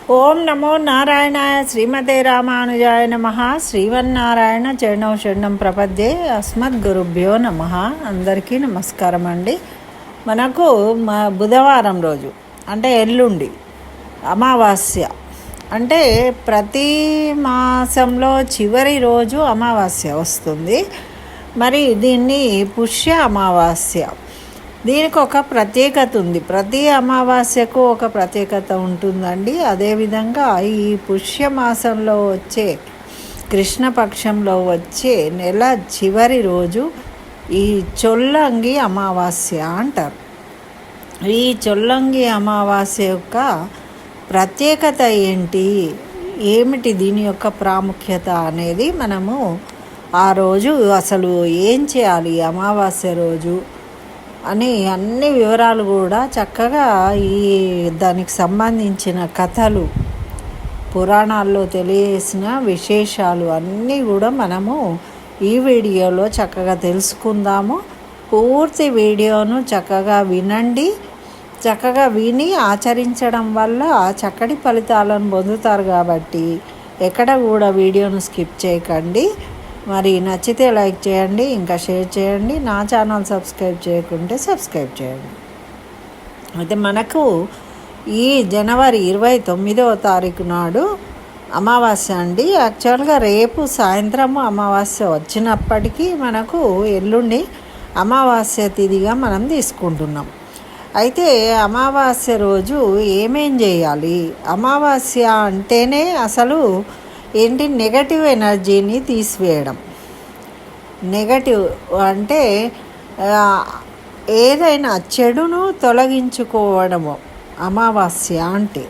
ఓం నమో నారాయణాయ శ్రీమతే రామానుజాయ నమః. శ్రీమన్నారాయణ చరణం శరణం ప్రపద్యే. అస్మద్గురుభ్యో నమః. అందరికీ నమస్కారం అండి. మనకు బుధవారం రోజు అంటే ఎల్లుండి అమావాస్య, అంటే ప్రతి మాసంలో చివరి రోజు అమావాస్య వస్తుంది. మరి దీన్ని పుష్య అమావాస్య. దీనికి ఒక ప్రత్యేకత ఉంది. ప్రతి అమావాస్యకు ఒక ప్రత్యేకత ఉంటుందండి. అదేవిధంగా ఈ పుష్యమాసంలో వచ్చే కృష్ణపక్షంలో వచ్చే నెల చివరి రోజు ఈ చొల్లంగి అమావాస్య అంటారు. ఈ చొల్లంగి అమావాస్య యొక్క ప్రత్యేకత ఏంటి, ఏమిటి దీని యొక్క ప్రాముఖ్యత అనేది మనము ఆ రోజు అసలు ఏం చేయాలి అమావాస్య రోజు అని అన్ని వివరాలు కూడా చక్కగా ఈ దానికి సంబంధించిన కథలు, పురాణాల్లో తెలియజేసిన విశేషాలు అన్నీ కూడా మనము ఈ వీడియోలో చక్కగా తెలుసుకుందాము. పూర్తి వీడియోను చక్కగా వినండి. చక్కగా విని ఆచరించడం వల్ల చక్కటి ఫలితాలను పొందుతారు. కాబట్టి ఎక్కడ కూడా వీడియోను స్కిప్ చేయకండి. మరి నచ్చితే లైక్ చేయండి, ఇంకా షేర్ చేయండి. నా ఛానల్ సబ్స్క్రైబ్ చేయకుంటే సబ్స్క్రైబ్ చేయండి. అయితే మనకు ఈ జనవరి 29వ తారీఖు నాడు అమావాస్య అండి. యాక్చువల్గా రేపు సాయంత్రం అమావాస్య వచ్చినప్పటికీ మనకు ఎల్లుండి అమావాస్య తిథిగా మనం తీసుకుంటున్నాం. అయితే అమావాస్య రోజు ఏమేం చేయాలి? అమావాస్య అంటేనే అసలు ఏంటి, నెగటివ్ ఎనర్జీని తీసివేయడం. నెగటివ్ అంటే ఏదైనా చెడును తొలగించుకోవడము అమావాస్య అంటే.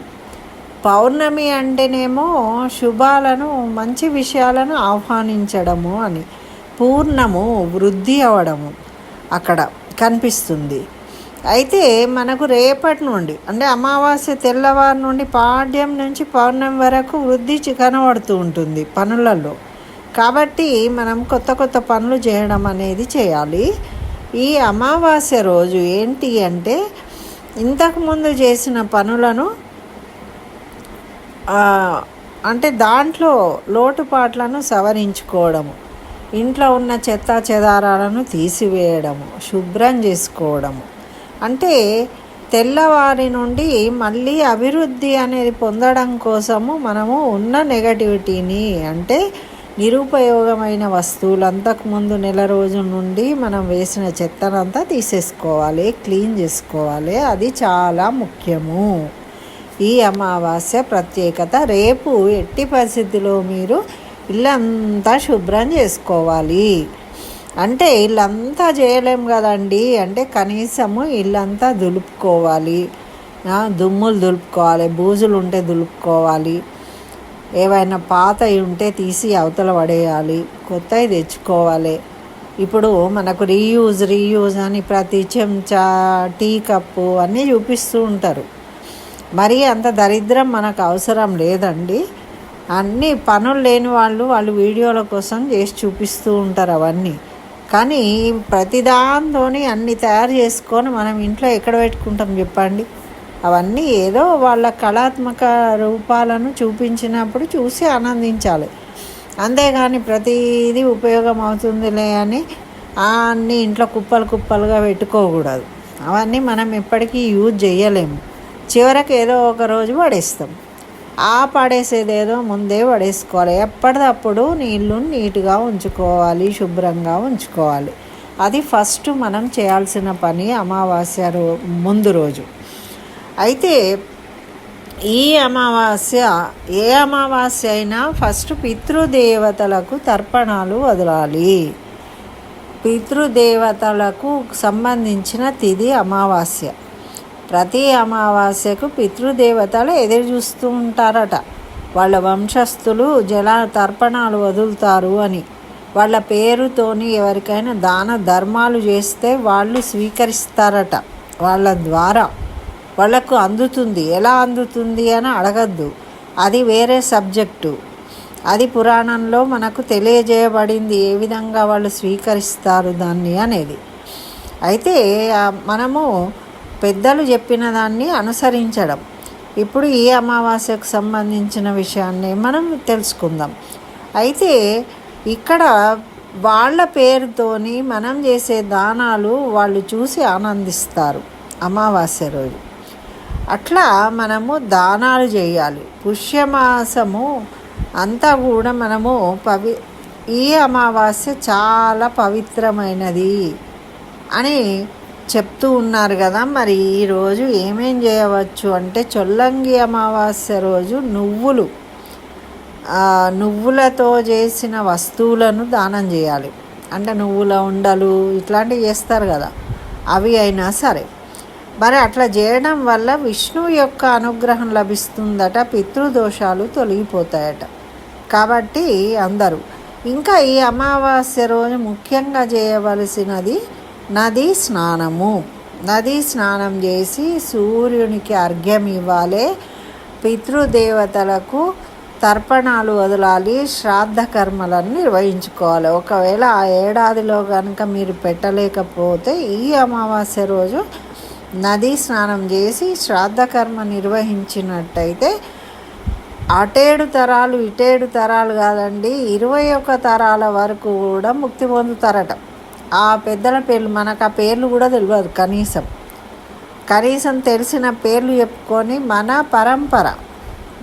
పౌర్ణమి అంటేనేమో శుభాలను, మంచి విషయాలను ఆహ్వానించడము అని. పూర్ణము వృద్ధి అవ్వడము అక్కడ కనిపిస్తుంది. అయితే మనకు రేపటి నుండి అంటే అమావాస్య తెల్లవారు నుండి పాడ్యం నుంచి పౌర్ణమి వరకు వృద్ధి కనబడుతూ ఉంటుంది పనులలో. కాబట్టి మనం కొత్త కొత్త పనులు చేయడం అనేది చేయాలి. ఈ అమావాస్య రోజు ఏంటి అంటే ఇంతకుముందు చేసిన పనులను అంటే దాంట్లో లోటుపాట్లను సవరించుకోవడము, ఇంట్లో ఉన్న చెత్త చెదారాలను తీసివేయడము, శుభ్రం చేసుకోవడము. అంటే తెల్లవారి నుండి మళ్ళీ అభివృద్ధి అనేది పొందడం కోసము మనము ఉన్న నెగటివిటీని, అంటే నిరుపయోగమైన వస్తువులు అంతకుముందు నెల రోజుల నుండి మనం వేసిన చెత్తనంతా తీసేసుకోవాలి, క్లీన్ చేసుకోవాలి. అది చాలా ముఖ్యము. ఈ అమావాస్య ప్రత్యేకత. రేపు ఎట్టి పరిస్థితిలో మీరు ఇల్లంతా శుభ్రం చేసుకోవాలి. అంటే ఇల్లంతా చేయలేం కదండి, అంటే కనీసము ఇల్లంతా దులుపుకోవాలి, దుమ్ములు దులుపుకోవాలి, బూజులు ఉంటే దులుపుకోవాలి, ఏవైనా పాతవి ఉంటే తీసి అవతల పడేయాలి, కొత్తవి తెచ్చుకోవాలి. ఇప్పుడు మనకు రీయూజ్ అని ప్రతి చెంచా, టీ కప్పు అన్నీ చూపిస్తూ ఉంటారు. మరి అంత దరిద్రం మనకు అవసరం లేదండి. అన్నీ పనులు లేని వాళ్ళు వీడియోల కోసం చేసి చూపిస్తూ ఉంటారు అవన్నీ. కానీ ప్రతిదాంతో అన్నీ తయారు చేసుకొని మనం ఇంట్లో ఎక్కడ పెట్టుకుంటాం చెప్పండి? అవన్నీ ఏదో వాళ్ళ కళాత్మక రూపాలను చూపించినప్పుడు చూసి ఆనందించాలి. అంతేగాని ప్రతిదీ ఉపయోగం అవుతుందిలే అని అన్నీ ఇంట్లో కుప్పలు కుప్పలుగా పెట్టుకోకూడదు. అవన్నీ మనం ఎప్పటికీ యూజ్ చేయలేము. చివరికి ఏదో ఒక రోజు పడేస్తాం. పడేసేదేదో ముందే పడేసుకోవాలి. ఎప్పటికప్పుడు నీళ్ళు నీట్గా ఉంచుకోవాలి, శుభ్రంగా ఉంచుకోవాలి. అది ఫస్ట్ మనం చేయాల్సిన పని అమావాస్య ముందు రోజు. అయితే ఈ అమావాస్య, ఏ అమావాస్య అయినా ఫస్ట్ పితృదేవతలకు తర్పణాలు వదలాలి. పితృదేవతలకు సంబంధించిన తిథి అమావాస్య. ప్రతి అమావాస్యకు పితృదేవతలు ఎదురు చూస్తూ ఉంటారట. వాళ్ళ వంశస్థులు తర్పణాలు వదులుతారు అని. వాళ్ళ పేరుతోని ఎవరికైనా దాన ధర్మాలు చేస్తే వాళ్ళు స్వీకరిస్తారట. వాళ్ళ ద్వారా వాళ్ళకు అందుతుంది. ఎలా అందుతుంది అని అడగద్దు, అది వేరే సబ్జెక్టు. అది పురాణంలో మనకు తెలియజేయబడింది, ఏ విధంగా వాళ్ళు స్వీకరిస్తారు దాన్ని అనేది. అయితే మనము పెద్దలు చెప్పిన దాన్ని అనుసరించడం. ఇప్పుడు ఈ అమావాస్యకు సంబంధించిన విషయాన్ని మనం తెలుసుకుందాం. అయితే ఇక్కడ వాళ్ళ పేరుతోని మనం చేసే దానాలు వాళ్ళు చూసి ఆనందిస్తారు అమావాస్య రోజు. అట్లా మనము దానాలు చేయాలి. పుష్యమాసము అంతా కూడా మనము ఈ అమావాస్య చాలా పవిత్రమైనది అని చెప్తూ ఉన్నారు కదా. మరి ఈరోజు ఏమేం చేయవచ్చు అంటే, చొల్లంగి అమావాస్య రోజు నువ్వులతో చేసిన వస్తువులను దానం చేయాలి. అంటే నువ్వుల ఉండలు ఇట్లాంటివి చేస్తారు కదా, అవి అయినా సరే. మరి అట్లా చేయడం వల్ల విష్ణువు యొక్క అనుగ్రహం లభిస్తుందట, పితృదోషాలు తొలగిపోతాయట. కాబట్టి అందరూ ఇంకా ఈ అమావాస్య రోజు ముఖ్యంగా చేయవలసినది నదీ స్నానము. నదీ స్నానం చేసి సూర్యునికి అర్ఘ్యం ఇవ్వాలి, పితృదేవతలకు తర్పణాలు వదలాలి, శ్రాద్ధ కర్మలను నిర్వహించుకోవాలి. ఒకవేళ ఆ ఏడాదిలో కనుక మీరు పెట్టలేకపోతే ఈ అమావాస్య రోజు నదీ స్నానం చేసి శ్రాద్ధ కర్మ నిర్వహించినట్టయితే అటేడు తరాలు ఇటేడు తరాలు కాదండి, 21 తరాల వరకు కూడా ముక్తి పొందుతారట. ఆ పెద్దల పేర్లు మనకు ఆ పేర్లు కూడా తెలియదు, కనీసం తెలిసిన పేర్లు చెప్పుకొని మన పరంపర,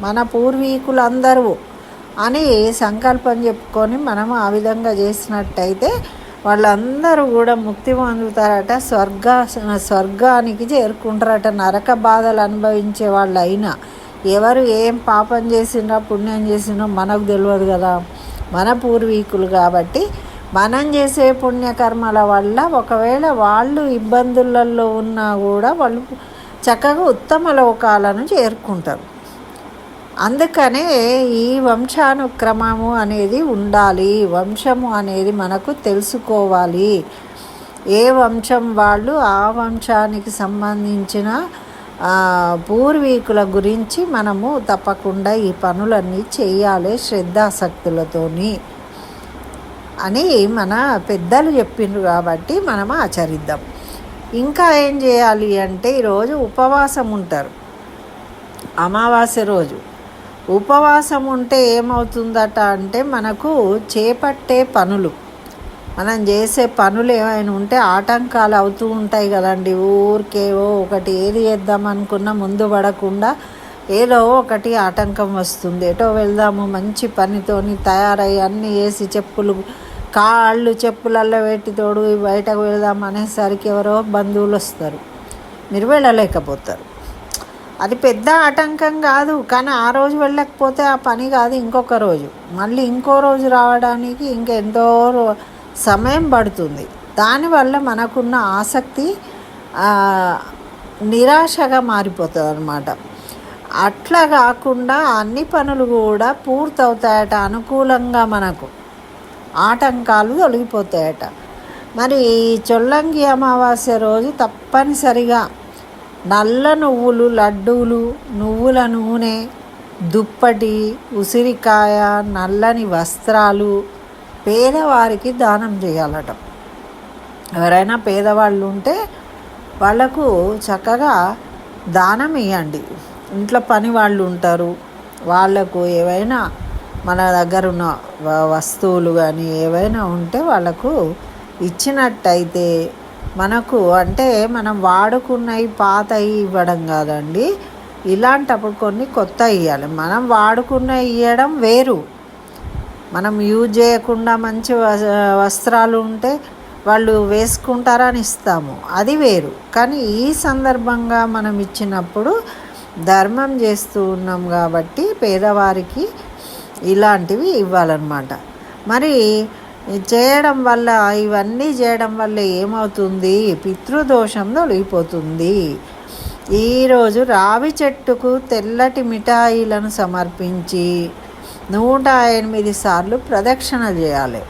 మన పూర్వీకులందరూ అని సంకల్పం చెప్పుకొని మనము ఆ విధంగా చేసినట్టయితే వాళ్ళందరూ కూడా ముక్తి పొందుతారట, స్వర్గానికి చేరుకుంటారట. నరక బాధలు అనుభవించే వాళ్ళు అయినా ఎవరు ఏం పాపం చేసినా పుణ్యం చేసినా మనకు తెలియదు కదా, మన పూర్వీకులు. కాబట్టి మనం చేసే పుణ్యకర్మల వల్ల ఒకవేళ వాళ్ళు ఇబ్బందులలో ఉన్నా కూడా వాళ్ళు చక్కగా ఉత్తమ లోకాలను చేరుకుంటారు. అందుకనే ఈ వంశానుక్రమము అనేది ఉండాలి, వంశము అనేది మనకు తెలుసుకోవాలి. ఏ వంశం వాళ్ళు ఆ వంశానికి సంబంధించిన పూర్వీకుల గురించి మనము తప్పకుండా ఈ పనులన్నీ చేయాలి శ్రద్ధాసక్తులతోని అని మన పెద్దలు చెప్పిండ్రు. కాబట్టి మనం ఆచరిద్దాం. ఇంకా ఏం చేయాలి అంటే, ఈరోజు ఉపవాసం ఉంటారు. అమావాస్య రోజు ఉపవాసం ఉంటే ఏమవుతుందట అంటే, మనకు చేపట్టే పనులు, మనం చేసే పనులు ఏమైనా ఉంటే ఆటంకాలు అవుతూ ఉంటాయి కదండి. ఊరికేవో ఒకటి ఏది చేద్దాం అనుకున్నా ముందు పడకుండా ఏదో ఒకటి ఆటంకం వస్తుంది. ఎటో వెళ్దాము మంచి పనితోని తయారయ్యి అన్నీ వేసి కాళ్ళు చెప్పులల్లో పెట్టి తోడు బయటకు వెళ్దాం అనేసరికి ఎవరో బంధువులు వస్తారు, మీరు వెళ్ళలేకపోతారు. అది పెద్ద ఆటంకం కాదు, కానీ ఆ రోజు వెళ్ళకపోతే ఆ పని కాదు, ఇంకొక రోజు మళ్ళీ ఇంకో రోజు రావడానికి ఇంకెంతో సమయం పడుతుంది. దానివల్ల మనకున్న ఆసక్తి నిరాశగా మారిపోతుంది అన్నమాట. అట్లా కాకుండా అన్ని పనులు కూడా పూర్తవుతాయట, అనుకూలంగా మనకు ఆటంకాలు తొలగిపోతాయట. మరి ఈ చొల్లంగి అమావాస్య రోజు తప్పనిసరిగా నల్ల నువ్వులు, లడ్డూలు, నువ్వుల నూనె, దుప్పటి, ఉసిరికాయ, నల్లని వస్త్రాలు పేదవారికి దానం చేయాలట. ఎవరైనా పేదవాళ్ళు ఉంటే వాళ్లకు చక్కగా దానం ఇవ్వండి. ఇంట్లో పని వాళ్ళు ఉంటారు, వాళ్లకు ఏవైనా మన దగ్గర ఉన్న వస్తువులు కానీ ఏవైనా ఉంటే వాళ్ళకు ఇచ్చినట్టయితే మనకు, అంటే మనం వాడుకున్నవి పాతవి ఇవ్వడం కాదండి, ఇలాంటప్పుడు కొన్ని కొత్త ఇవ్వాలి. మనం వాడుకున్నవి ఇవ్వడం వేరు, మనం యూజ్ చేయకుండా మంచి వస్త్రాలు ఉంటే వాళ్ళు వేసుకుంటారని ఇస్తాము, అది వేరు. కానీ ఈ సందర్భంగా మనం ఇచ్చినప్పుడు ధర్మం చేస్తూ ఉన్నాం కాబట్టి పేదవారికి ఇలాంటివి ఇవ్వాలన్నమాట. మరి చేయడం వల్ల, ఇవన్నీ చేయడం వల్ల ఏమవుతుంది, పితృదోషం తొలగిపోతుంది. ఈరోజు రావి చెట్టుకు తెల్లటి మిఠాయిలను సమర్పించి 108 సార్లు ప్రదక్షిణ చేయాలి.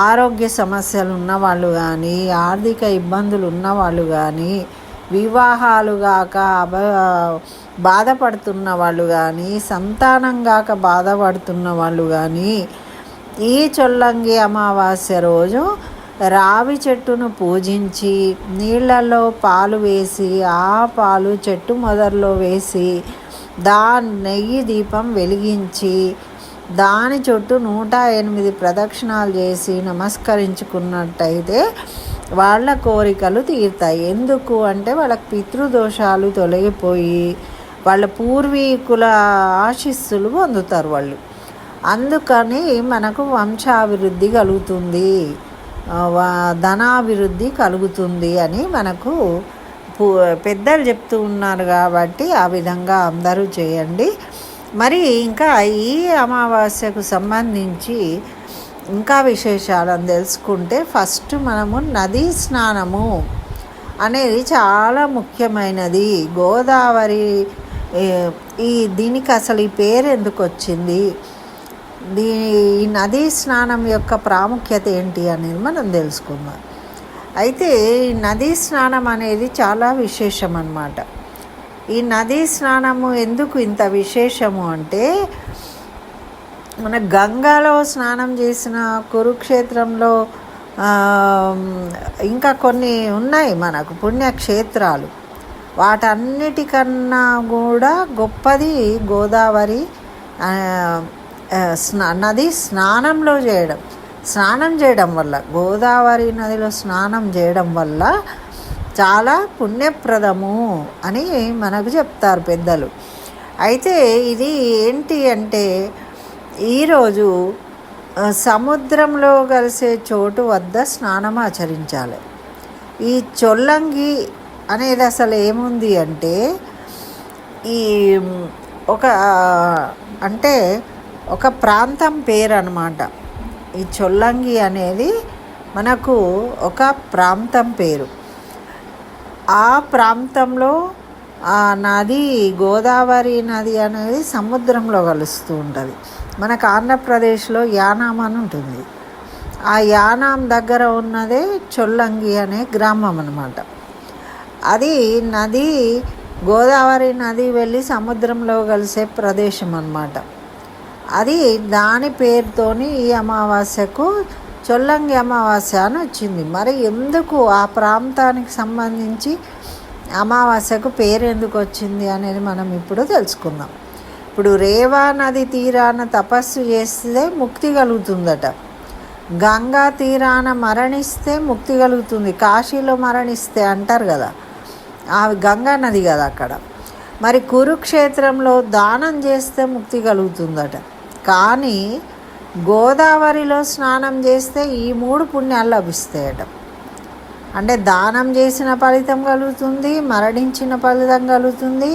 ఆరోగ్య సమస్యలు ఉన్నవాళ్ళు కానీ, ఆర్థిక ఇబ్బందులు ఉన్నవాళ్ళు కానీ, వివాహాలు కాక బాధపడుతున్న వాళ్ళు కానీ, సంతానం కాక బాధపడుతున్న వాళ్ళు కానీ ఈ చొల్లంగి అమావాస్య రోజు రావి చెట్టును పూజించి నీళ్ళల్లో పాలు వేసి ఆ పాలు చెట్టు మొదల్లో వేసి నెయ్యి దీపం వెలిగించి దాని చుట్టూ 108 ప్రదక్షిణాలు చేసి నమస్కరించుకున్నట్టయితే వాళ్ళ కోరికలు తీరుతాయి. ఎందుకు అంటే వాళ్ళకి పితృదోషాలు తొలగిపోయి వాళ్ళ పూర్వీకుల ఆశీస్సులు పొందుతారు వాళ్ళు. అందుకని మనకు వంశాభివృద్ధి కలుగుతుంది, ధనాభివృద్ధి కలుగుతుంది అని మనకు పెద్దలు చెప్తూ ఉన్నారు. కాబట్టి ఆ విధంగా అందరూ చేయండి. మరి ఇంకా ఈ అమావాస్యకు సంబంధించి ఇంకా విశేషాలను తెలుసుకుంటే ఫస్ట్ మనము నదీ స్నానము అనేది చాలా ముఖ్యమైనది. గోదావరి దీనికి అసలు ఈ పేరు ఎందుకు వచ్చింది, ఈ నదీ స్నానం యొక్క ప్రాముఖ్యత ఏంటి అనేది మనం తెలుసుకుందాం. అయితే ఈ నదీ స్నానం అనేది చాలా విశేషం అన్నమాట. ఈ నదీ స్నానము ఎందుకు ఇంత విశేషము అంటే మన గంగాలో స్నానం చేసిన, కురుక్షేత్రంలో ఇంకా కొన్ని ఉన్నాయి మనకు పుణ్యక్షేత్రాలు. వాటన్నిటికన్నా కూడా గొప్పది గోదావరి నది స్నానం చేయడం వల్ల, గోదావరి నదిలో స్నానం చేయడం వల్ల చాలా పుణ్యప్రదము అని మనకు చెప్తారు పెద్దలు. అయితే ఇది ఏంటి అంటే ఈరోజు సముద్రంలో కలిసే చోటు వద్ద స్నానం ఆచరించాలి. ఈ చొల్లంగి అనేది అసలు ఏముంది అంటే ఈ ఒక ప్రాంతం పేరు అన్నమాట. ఈ చొల్లంగి అనేది మనకు ఒక ప్రాంతం పేరు. ఆ ప్రాంతంలో ఆ నది, గోదావరి నది అనేది సముద్రంలో కలుస్తూ ఉంటుంది. మనకు ఆంధ్రప్రదేశ్లో యానాం అని ఉంటుంది. ఆ యానాం దగ్గర ఉన్నదే చొల్లంగి అనే గ్రామం అన్నమాట. అది నది, గోదావరి నది వెళ్ళి సముద్రంలో కలిసే ప్రదేశం అన్నమాట. అది దాని పేరుతోని ఈ అమావాస్యకు చొల్లంగి అమావాస్య అని వచ్చింది. మరి ఎందుకు ఆ ప్రాంతానికి సంబంధించి అమావాస్యకు పేరు ఎందుకు వచ్చింది అనేది మనం ఇప్పుడు తెలుసుకుందాం. ఇప్పుడు రేవా నది తీరాన తపస్సు చేస్తే ముక్తి కలుగుతుందట. గంగా తీరాన మరణిస్తే ముక్తి కలుగుతుంది. కాశీలో మరణిస్తే అంటారు కదా, ఆ గంగా నది కదా అక్కడ. మరి కురుక్షేత్రంలో దానం చేస్తే ముక్తి కలుగుతుందట. కానీ గోదావరిలో స్నానం చేస్తే ఈ 3 పుణ్యాలు లభిస్తాయట. అంటే దానం చేసిన ఫలితం కలుగుతుంది, మరణించిన ఫలితం కలుగుతుంది,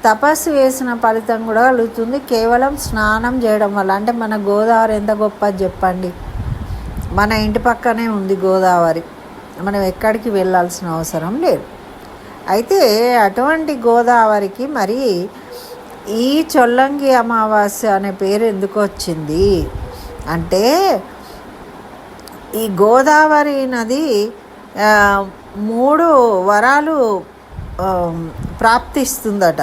తపస్సు వేసిన ఫలితం కూడా కలుగుతుంది కేవలం స్నానం చేయడం వల్ల. అంటే మన గోదావరి ఎంత గొప్పది చెప్పండి. మన ఇంటి పక్కనే ఉంది గోదావరి, మనం ఎక్కడికి వెళ్ళాల్సిన అవసరం లేదు. అయితే అటువంటి గోదావరికి మరి ఈ చొల్లంగి అమావాస్య అనే పేరు ఎందుకు వచ్చింది అంటే ఈ గోదావరి నది 3 వరాలు ప్రాప్తిస్తుందట.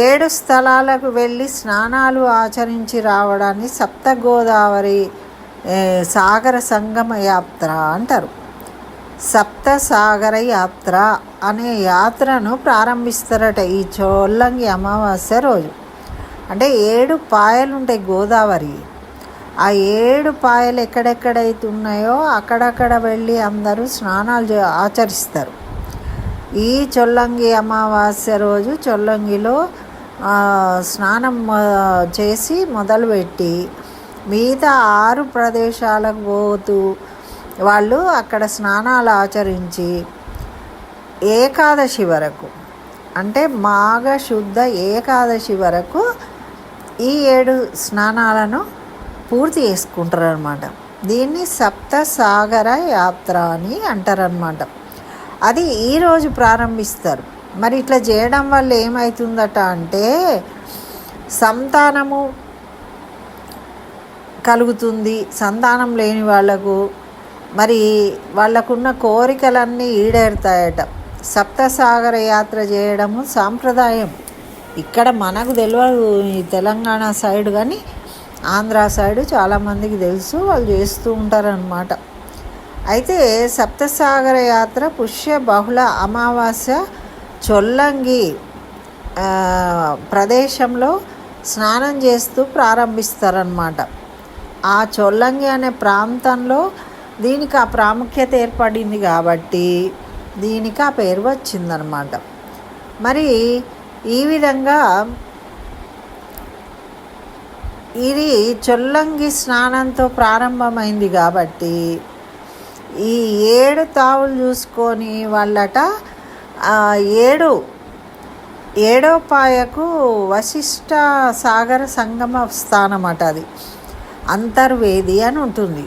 7 స్థలాలకు వెళ్ళి స్నానాలు ఆచరించి రావడాన్ని సప్త గోదావరి సాగర సంగమ యాత్ర అంటారు. సప్త సాగర యాత్ర అనే యాత్రను ప్రారంభిస్తారట ఈ చొల్లంగి అమావాస్య రోజు. అంటే 7 పాయలు ఉంటాయి గోదావరి. ఆ 7 పాయలు ఎక్కడెక్కడైతే ఉన్నాయో అక్కడక్కడ వెళ్ళి అందరూ స్నానాలు ఆచరిస్తారు. ఈ చొల్లంగి అమావాస్య రోజు చొల్లంగిలో స్నానం చేసి మొదలుపెట్టి మిగతా 6 ప్రదేశాలకు పోతూ వాళ్ళు అక్కడ స్నానాలు ఆచరించి ఏకాదశి వరకు, అంటే మాఘ శుద్ధ ఏకాదశి వరకు ఈ 7 స్నానాలను పూర్తి చేసుకుంటారు అన్నమాట. దీన్ని సప్త సాగర యాత్ర అని అంటారనమాట. అది ఈరోజు ప్రారంభిస్తారు. మరి ఇట్లా చేయడం వల్ల ఏమవుతుందట అంటే సంతానము కలుగుతుంది. సంతానం లేని వాళ్లకు మరి వాళ్ళకున్న కోరికలన్నీ ఈడేరుతాయట. సప్తసాగర యాత్ర చేయడము సాంప్రదాయం. ఇక్కడ మనకు తెలియదు ఈ తెలంగాణ సైడ్, కానీ ఆంధ్ర సైడ్ చాలామందికి తెలుసు, వాళ్ళు చేస్తూ ఉంటారనమాట. అయితే సప్తసాగర యాత్ర పుష్య బహుళ అమావాస్య చొల్లంగి ప్రదేశంలో స్నానం చేస్తూ ప్రారంభిస్తారన్నమాట. ఆ చొల్లంగి అనే ప్రాంతంలో దీనికి ఆ ప్రాముఖ్యత ఏర్పడింది కాబట్టి దీనికి ఆ పేరు వచ్చిందనమాట. మరి ఈ విధంగా ఇది చొల్లంగి స్నానంతో ప్రారంభమైంది కాబట్టి ఈ 7 తావులు చూసుకొని వాళ్ళట ఏడో పాయకు వశిష్ఠ సాగర సంగమ స్థానం అట. అది అంతర్వేది అని ఉంటుంది.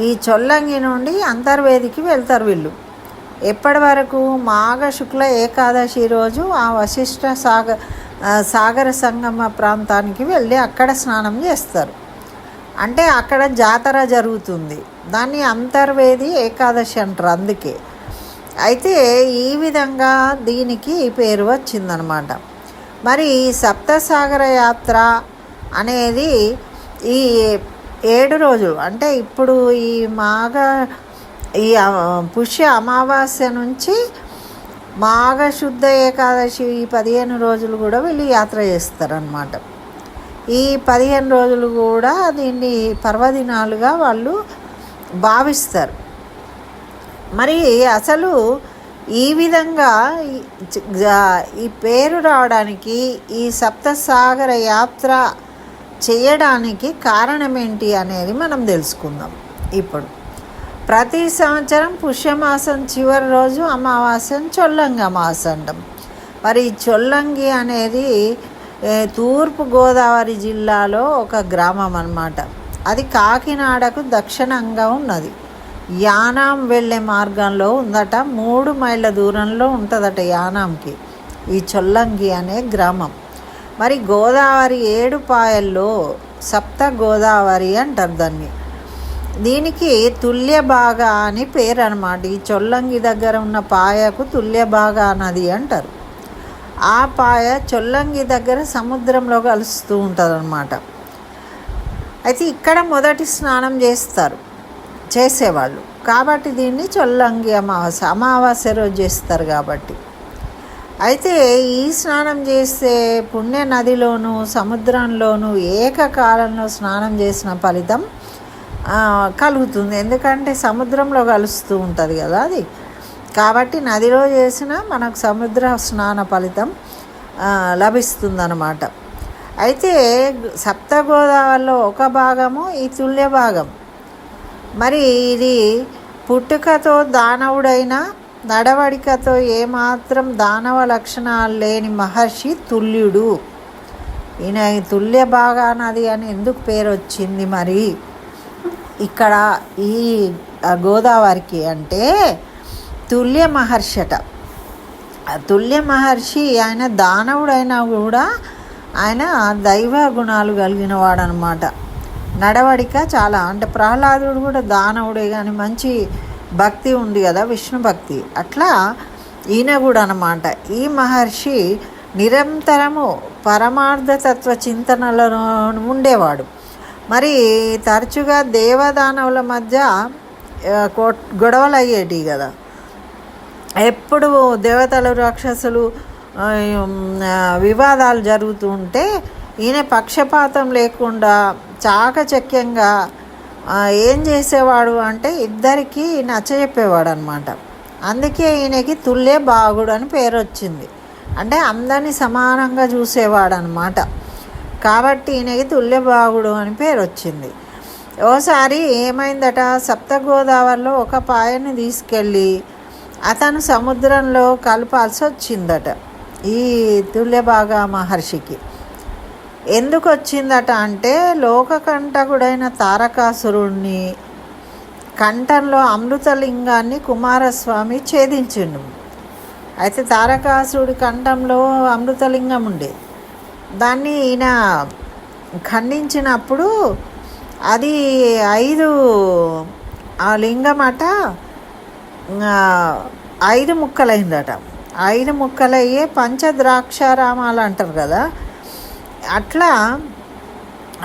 ఈ చొల్లంగి నుండి అంతర్వేదికి వెళ్తారు వీళ్ళు. ఎప్పటి వరకు మాఘ శుక్ల ఏకాదశి రోజు ఆ వశిష్ఠ సాగర సంగమ ప్రాంతానికి వెళ్ళి అక్కడ స్నానం చేస్తారు. అంటే అక్కడ జాతర జరుగుతుంది. దాన్ని అంతర్వేది ఏకాదశి అంటారు అందుకే. అయితే ఈ విధంగా దీనికి పేరు వచ్చిందనమాట. మరి ఈ సప్తసాగర యాత్ర అనేది ఈ 7 రోజులు అంటే ఇప్పుడు ఈ ఈ పుష్య అమావాస్య నుంచి మాఘ శుద్ధ ఏకాదశి ఈ 15 రోజులు కూడా వీళ్ళు యాత్ర చేస్తారనమాట. ఈ 15 రోజులు కూడా దీన్ని పర్వదినాలుగా వాళ్ళు భావిస్తారు. మరి అసలు ఈ విధంగా ఈ పేరు రావడానికి ఈ సప్తసాగర యాత్ర చేయడానికి కారణం ఏంటి అనేది మనం తెలుసుకుందాం ఇప్పుడు. ప్రతి సంవత్సరం పుష్యమాసం చివరి రోజు అమావాస్యను చొల్లంగి అమావాస్య అంటాం. మరి చొల్లంగి అనేది తూర్పు గోదావరి జిల్లాలో ఒక గ్రామం అన్నమాట. అది కాకినాడకు దక్షిణంగా ఉన్నది. యానాం వెళ్ళే మార్గంలో ఉందట. 3 మైళ్ళ దూరంలో ఉంటుందట యానాంకి ఈ చొల్లంగి అనే గ్రామం. మరి గోదావరి 7 పాయల్లో సప్త గోదావరి అంటారు దాన్ని. దీనికి తుల్యభాగా అని పేరు అనమాట. ఈ చొల్లంగి దగ్గర ఉన్న పాయకు తుల్యభాగా నది అంటారు. ఆ పాయ చొల్లంగి దగ్గర సముద్రంలో కలుస్తూ ఉంటుంది అన్నమాట. అయితే ఇక్కడ మొదటి స్నానం చేసేవాళ్ళు కాబట్టి దీన్ని చొల్లంగి అమావాస్య రోజు చేస్తారు కాబట్టి. అయితే ఈ స్నానం చేసే పుణ్య నదిలోనూ సముద్రంలోనూ ఏకకాలంలో స్నానం చేసిన ఫలితం కలుగుతుంది. ఎందుకంటే సముద్రంలో కలుస్తూ ఉంటుంది కదా అది. కాబట్టి నదిలో చేసిన మనకు సముద్ర స్నాన ఫలితం లభిస్తుందన్నమాట. అయితే సప్తగోదావరిలో ఒక భాగము ఈ తుల్య భాగం. మరి ఇది పుట్టుకతో దానవుడైన నడవడికతో ఏమాత్రం దానవ లక్షణాలు లేని మహర్షి తుల్యుడు. ఈయన తుల్య భాగా నది అని ఎందుకు పేరు వచ్చింది మరి ఇక్కడ ఈ గోదావరికి అంటే తుల్య మహర్షి అట. తుల్య మహర్షి ఆయన దానవుడైనా కూడా ఆయన దైవ గుణాలు కలిగిన వాడనమాట. నడవడిక చాలా అంటే ప్రహ్లాదుడు కూడా దానవుడే కానీ మంచి భక్తి ఉంది కదా, విష్ణు భక్తి. అట్లా ఈయన కూడా అన్నమాట. ఈ మహర్షి నిరంతరము పరమార్థతత్వ చింతనలో ఉండేవాడు. మరి తరచుగా దేవదానవుల మధ్య గొడవలు అయ్యేటివి కదా. ఎప్పుడు దేవతలు రాక్షసులు వివాదాలు జరుగుతూ ఉంటే ఈయన పక్షపాతం లేకుండా చాకచక్యంగా ఏం చేసేవాడు అంటే ఇద్దరికి నచ్చజెప్పేవాడు అనమాట. అందుకే ఈయనకి తుల్య బాగుడు అని పేరు వచ్చింది. అంటే అందరినీ సమానంగా చూసేవాడు అనమాట. కాబట్టి ఈయనకి తుల్య బాగుడు అని పేరు వచ్చింది. ఓసారి ఏమైందట, సప్తగోదావరిలో ఒక పాయని తీసుకెళ్ళి అతను సముద్రంలో కలపాల్సి వచ్చిందట ఈ తుల్యభాగా మహర్షికి. ఎందుకు వచ్చిందట అంటే లోకకంటకుడైన తారకాసురుణ్ణి కంఠంలో అమృతలింగాన్ని కుమారస్వామి ఛేదించిండు. అయితే తారకాసురుడి కంఠంలో అమృతలింగం ఉండే దాన్ని ఈయన ఖండించినప్పుడు అది 5 ఆ లింగం అట 5 ముక్కలైందట. 5 ముక్కలయ్యే పంచద్రాక్షారామాలు అంటారు కదా. అట్లా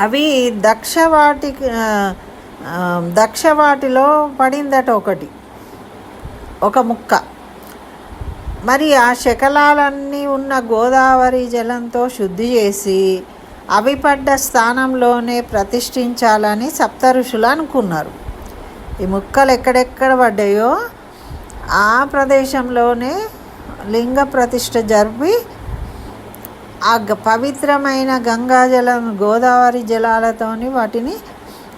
అవి దక్షవాటిలో పడిందట ఒక ముక్క. మరి ఆ శకలాలన్నీ ఉన్న గోదావరి జలంతో శుద్ధి చేసి అవి పడ్డ స్థానంలోనే ప్రతిష్ఠించాలని సప్తఋషులు అనుకున్నారు. ఈ ముక్కలు ఎక్కడెక్కడ పడ్డాయో ఆ ప్రదేశంలోనే లింగ ప్రతిష్ఠ జరిపి ఆ పవిత్రమైన గంగాజలం గోదావరి జలాలతోని వాటిని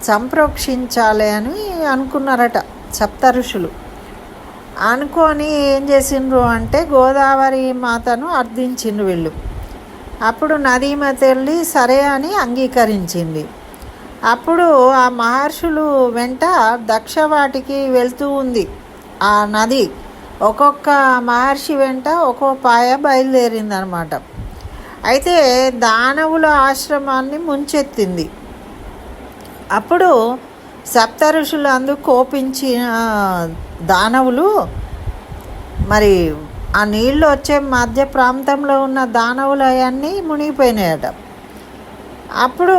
సంప్రోక్షించాలి అని అనుకున్నారట సప్తఋషులు. అనుకొని ఏం చేసిండ్రు అంటే గోదావరి మాతను అర్థించిండ్రు వీళ్ళు. అప్పుడు నదీమతల్లి సరే అని అంగీకరించింది. అప్పుడు ఆ మహర్షులు వెంట దక్షవాటికి వెళ్తూ ఉంది ఆ నది. ఒక్కొక్క మహర్షి వెంట ఒక్కో పాయ బయలుదేరిందనమాట. అయితే దానవుల ఆశ్రమాన్ని ముంచెత్తింది. అప్పుడు సప్తఋషులు అందుకు కోపించిన దానవులు మరి ఆ నీళ్ళు వచ్చే మధ్య ప్రాంతంలో ఉన్న దానవులు అవన్నీ మునిగిపోయినాయట. అప్పుడు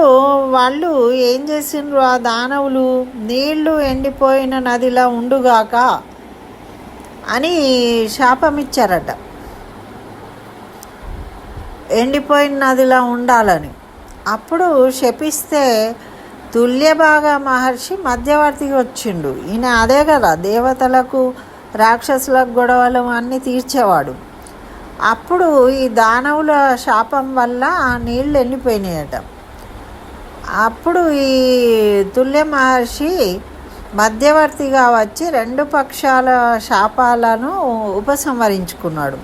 వాళ్ళు ఏం చేసిండ్రు, ఆ దానవులు నీళ్లు ఎండిపోయిన నదిలా ఉండుగాక అని శాపమిచ్చారట. ఎండిపోయిన నదిలా ఉండాలని. అప్పుడు శపిస్తే తుల్యభాగ మహర్షి మధ్యవర్తిగా వచ్చిండు. ఈయన అదే కదా దేవతలకు రాక్షసులకు గొడవలు అన్నీ తీర్చేవాడు. అప్పుడు ఈ దానవుల శాపం వల్ల ఆ నీళ్ళు ఎండిపోయినాయట. అప్పుడు ఈ తుల్య మహర్షి మధ్యవర్తిగా వచ్చి రెండు పక్షాల శాపాలను ఉపసంహరించుకున్నాడు,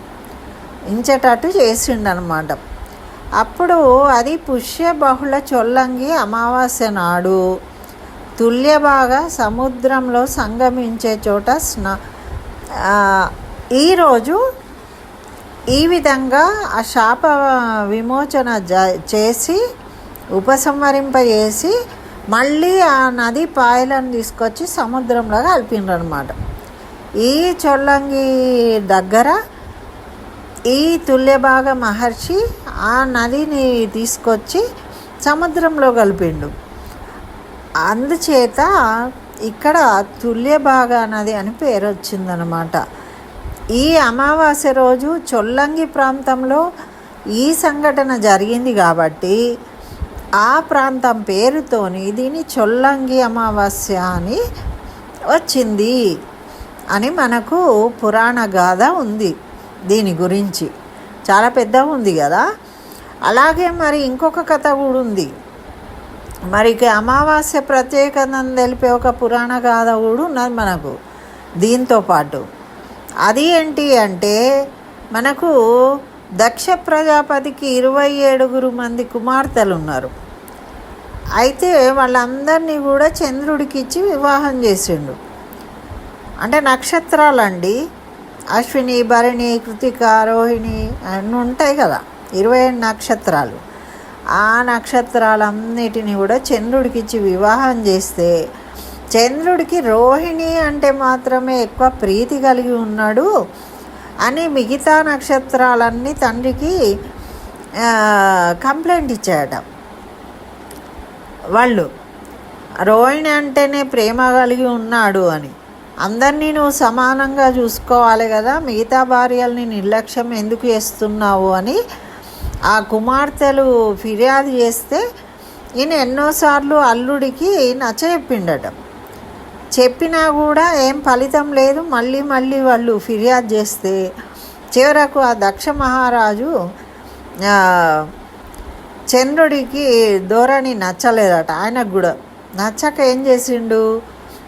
ఇంచేటట్టు చేసిండనమాట. అప్పుడు అది పుష్య బహుళ చొల్లంగి అమావాస్య నాడు తుల్యభాగ సముద్రంలో సంగమించే చోట ఈరోజు ఈ విధంగా ఆ శాప విమోచన చేసి ఉపసంహరింపజేసి మళ్ళీ ఆ నది పాయలను తీసుకొచ్చి సముద్రంలో కలిపిండ్రు అనమాట. ఈ చొల్లంగి దగ్గర ఈ తుల్యభాగ మహర్షి ఆ నదిని తీసుకొచ్చి సముద్రంలో కలిపిండు. అందుచేత ఇక్కడ తుల్యభాగ నది అని పేరు వచ్చిందనమాట. ఈ అమావాస్య రోజు చొల్లంగి ప్రాంతంలో ఈ సంఘటన జరిగింది కాబట్టి ఆ ప్రాంతం పేరుతోని దీని చొల్లంగి అమావాస్య అని వచ్చింది అని మనకు పురాణ గాథ ఉంది. దీని గురించి చాలా పెద్దగా ఉంది కదా. అలాగే మరి ఇంకొక కథ కూడా ఉంది. మరి అమావాస్య ప్రత్యేకతను తెలిపే ఒక పురాణ గాథ కూడా ఉన్నది మనకు దీంతో పాటు. అది ఏంటి అంటే మనకు దక్ష ప్రజాపతికి 27 మంది కుమార్తెలు ఉన్నారు. అయితే వాళ్ళందరినీ కూడా చంద్రుడికి ఇచ్చి వివాహం చేసిండు. అంటే నక్షత్రాలండి, అశ్విని, భరణి, కృతిక, రోహిణి అన్నీ ఉంటాయి కదా, 27 నక్షత్రాలు. ఆ నక్షత్రాలన్నిటిని కూడా చంద్రుడికి ఇచ్చి వివాహం చేస్తే చంద్రుడికి రోహిణి అంటే మాత్రమే ఎక్కువ ప్రీతి కలిగి ఉన్నాడు అని మిగతా నక్షత్రాలన్నీ తండ్రికి కంప్లైంట్ ఇచ్చాయట. వాళ్ళు రోహిణి అంటేనే ప్రేమ కలిగి ఉన్నాడు అని, అందరినీ నువ్వు సమానంగా చూసుకోవాలి కదా, మిగతా భార్యల్ని నిర్లక్ష్యం ఎందుకు చేస్తున్నావు అని ఆ కుమార్తెలు ఫిర్యాదు చేస్తే ఈయన ఎన్నోసార్లు అల్లుడికి నచ్చచెప్పిండట. చెప్పినా కూడా ఏం ఫలితం లేదు. మళ్ళీ మళ్ళీ వాళ్ళు ఫిర్యాదు చేస్తే చివరకు ఆ దక్ష మహారాజు చంద్రుడికి ధోరణి నచ్చలేదట. ఆయనకు కూడా నచ్చక ఏం చేసిండు,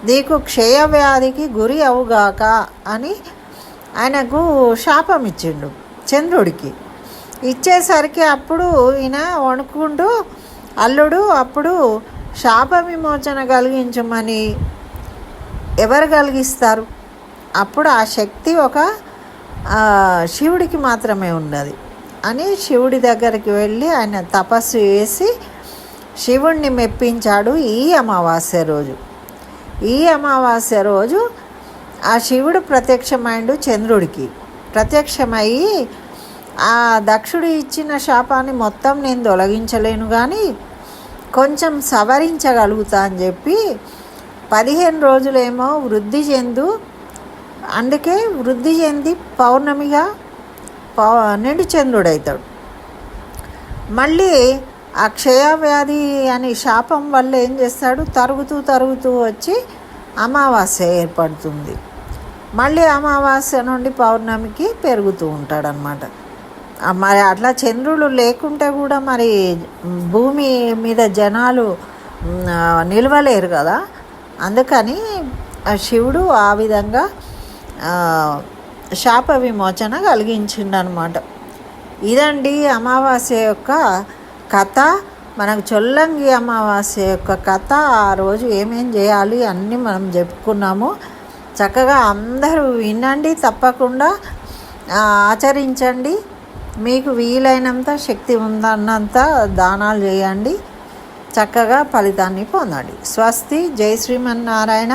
నీకు క్షయవ్యాధికి గురి అవుగాక అని ఆయనకు శాపం ఇచ్చిండు చంద్రుడికి. ఇచ్చేసరికి అప్పుడు ఈయన వణుకుంటూ అల్లుడు అప్పుడు శాప విమోచన కలిగించమని ఎవరు కలిగిస్తారు? అప్పుడు ఆ శక్తి ఒక శివుడికి మాత్రమే ఉన్నది అని శివుడి దగ్గరికి వెళ్ళి ఆయన తపస్సు చేసి శివుణ్ణి మెప్పించాడు. ఈ అమావాస్య రోజు ఆ శివుడు ప్రత్యక్షమైండు చంద్రుడికి. ప్రత్యక్షమయ్యి ఆ దక్షుడు ఇచ్చిన శాపాన్ని మొత్తం నేను తొలగించలేను కానీ కొంచెం సవరించగలుగుతా అని చెప్పి 15 రోజులేమో అందుకే వృద్ధి చెంది పౌర్ణమిగా నిండు చంద్రుడవుతాడు. మళ్ళీ ఆ క్షయవ్యాధి అని శాపం వల్ల ఏం చేస్తాడు, తరుగుతూ వచ్చి అమావాస్య ఏర్పడుతుంది. మళ్ళీ అమావాస్య నుండి పౌర్ణమికి పెరుగుతూ ఉంటాడనమాట. మరి అట్లా చంద్రుడు లేకుంటే కూడా మరి భూమి మీద జనాలు నిలవలేరు కదా. అందుకని శివుడు ఆ విధంగా శాప విమోచన కలిగించిండనమాట. ఇదండి అమావాస్య యొక్క కథ. మనకు చొల్లంగి అమావాస్య యొక్క కథ. ఆ రోజు ఏమేం చేయాలి అన్నీ మనం చెప్పుకున్నాము. చక్కగా అందరూ వినండి, తప్పకుండా ఆచరించండి. మీకు వీలైనంత శక్తి ఉందన్నంత దానాలు చేయండి, చక్కగా ఫలితాన్ని పొందండి. స్వస్తి. జై శ్రీమన్నారాయణ.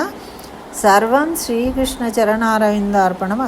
సర్వం శ్రీకృష్ణ చరణారవిందార్పణం.